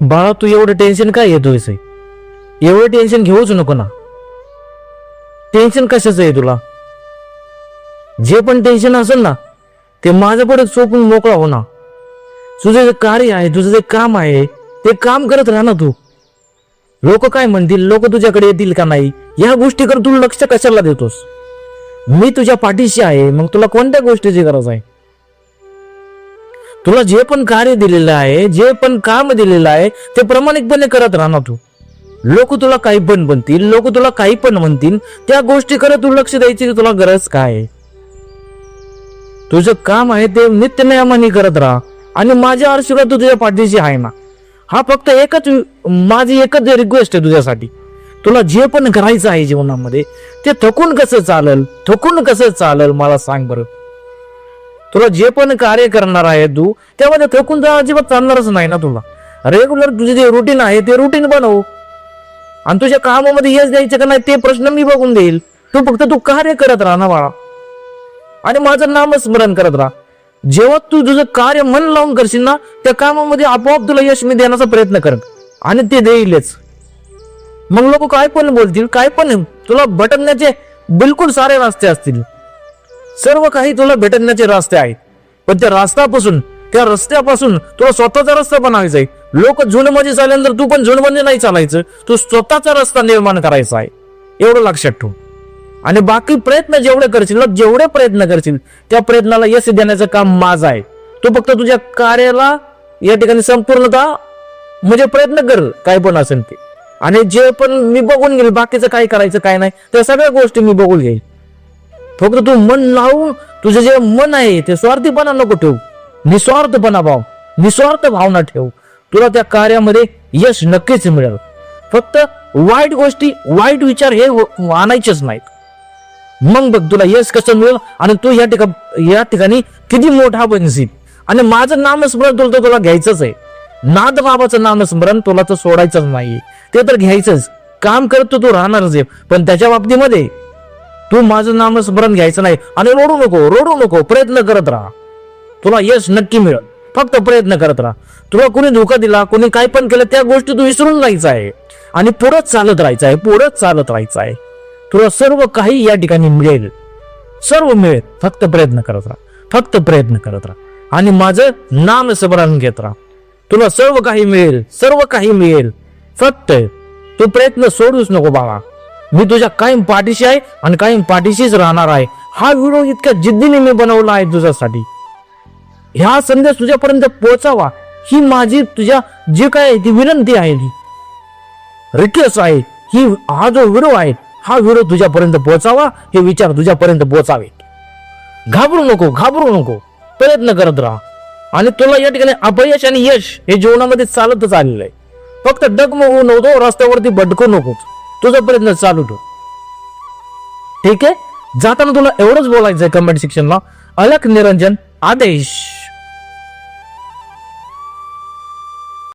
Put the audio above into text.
बाळा, तू एवढं टेन्शन काय येतोयस? एवढं टेन्शन घेऊच नको ना. टेन्शन कशाचं आहे तुला? जे पण टेन्शन असेल ना ते माझ्यापुढे सोपून मोकळा हो ना. तुझं जे कार्य आहे, तुझं जे काम आहे, ते काम करत राहा ना तू. लोक काय म्हणतील, लोक तुझ्याकडे येतील का नाही, या गोष्टीकडे तू लक्ष कशाला देतोस? मी तुझ्या पाठीशी आहे, मग तुला कोणत्या गोष्टीची गरज आहे? तुला जे पण कार्य दिलेलं आहे, जे पण काम दिलेलं आहे, ते प्रामाणिकपणे करत राहा ना तू. लोक तुला काही पण म्हणतील, लोक तुला काही पण म्हणतील, त्या गोष्टीकडे तू लक्ष द्यायची तुला गरज काय? तुझं काम आहे ते नित्यनियमाने करत राहा आणि माझ्या आशीर्वाद तुझ्या पाठीशी आहे ना. हा फक्त माझी एकच रिक्वेस्ट आहे तुझ्यासाठी. तुला जे पण करायचं आहे जीवनामध्ये ते थकून कसं चालेल मला सांग बरं. तुला जे पण कार्य करणार आहे तू, त्यामध्ये थकून अजिबात चालणारच नाही ना तुला. रेग्युलर तुझे जे रुटीन आहे ते रुटीन बनव आणि तुझ्या कामामध्ये यश द्यायचं का नाही ते प्रश्न मी बघून देईल. तू कार्य करत राहा ना बाळा आणि माझं नामस्मरण करत राहा. जेव्हा तू तुझं कार्य मन लावून करशील ना, त्या कामामध्ये आपोआप तुला यश मी देण्याचा प्रयत्न कर आणि ते देईलच. मग लोक काय पण बोलतील, काय पण, तुला भटकण्याचे बिलकुल सारे रस्ते असतील. सर्व काही तुला भेटण्याचे रस्ते आहेत, पण त्या रस्त्यापासून तुला स्वतःचा रस्ता बनवायचा आहे. लोक झुंडमध्ये चालल्यानंतर तू पण झुंडमध्ये नाही चालायचं, तू स्वतःचा रस्ता निर्माण करायचा आहे, एवढं लक्षात ठेव. आणि बाकी प्रयत्न जेवढे प्रयत्न करशील त्या प्रयत्नाला यश देण्याचं काम माझं आहे. तू फक्त तुझ्या कार्याला या ठिकाणी संपूर्णतः म्हणजे प्रयत्न कर, काय पण असेल ते. आणि जे पण मी बघून घेईल, बाकीचं काय करायचं काय नाही त्या सगळ्या गोष्टी मी बघून घेईल. फक्त तू मन लावून तुझं जे मन आहे ते स्वार्थीपणा नको ठेवू, निस्वार्थ भावना ठेव. तुला त्या कार्यामध्ये यश नक्कीच मिळेल. फक्त वाईट गोष्टी, वाईट विचार हे आणायचेच नाहीत. मग बघ तुला यश कसं मिळेल आणि तू या ठिकाणी किती मोठा बनशील. आणि माझं नामस्मरण तुला घ्यायचंच आहे. नाथ बाबाचं नामस्मरण तुला तर सोडायचंच नाही, ते तर घ्यायचंच. काम करतो तू राहणारच आहे, पण त्याच्या बाबतीमध्ये तू माझं नामस्मरण घ्यायचं नाही. आणि रोडू नको, प्रयत्न करत राहा. तुला यश नक्की मिळेल, फक्त प्रयत्न करत राहा. तुला कोणी धोका दिला, कोणी काय पण केलं, त्या गोष्टी तू विसरून जायचं आहे आणि पुढंच चालत राहायचं आहे. तुला सर्व काही या ठिकाणी मिळेल, सर्व मिळेल. फक्त प्रयत्न करत राहा आणि माझं नाम स्मरण घेत राहा. तुला सर्व काही मिळेल. फक्त तू प्रयत्न सोडूच नको बाबा. मी तुझ्या कायम पाठीशी आहे आणि कायम पाठीशीच राहणार आहे. हा व्हिडिओ इतक्या जिद्दीने मी बनवला आहे तुझ्यासाठी. ह्या संदेश तुझ्यापर्यंत पोहोचावा ही माझी तुझ्या जे काय ती विनंती आहे, ती रिक्वेस्ट आहे. हा जो व्हिडिओ आहे, हा व्हिडिओ तुझ्यापर्यंत पोहोचावा, हे विचार तुझ्यापर्यंत पोहोचावे. घाबरू नको, प्रयत्न करत राहा. आणि तुला या ठिकाणी अपयश आणि यश हे जीवनामध्ये चालतच आलेलं आहे. फक्त डगमगू नको, रस्त्यावरती भटकू नकोच, तुझा प्रयत्न चालू ठेव. ठीक आहे. जाताना तुला एवढंच बोलायचंय कमेंट सेक्शनला, अलख निरंजन आदेश.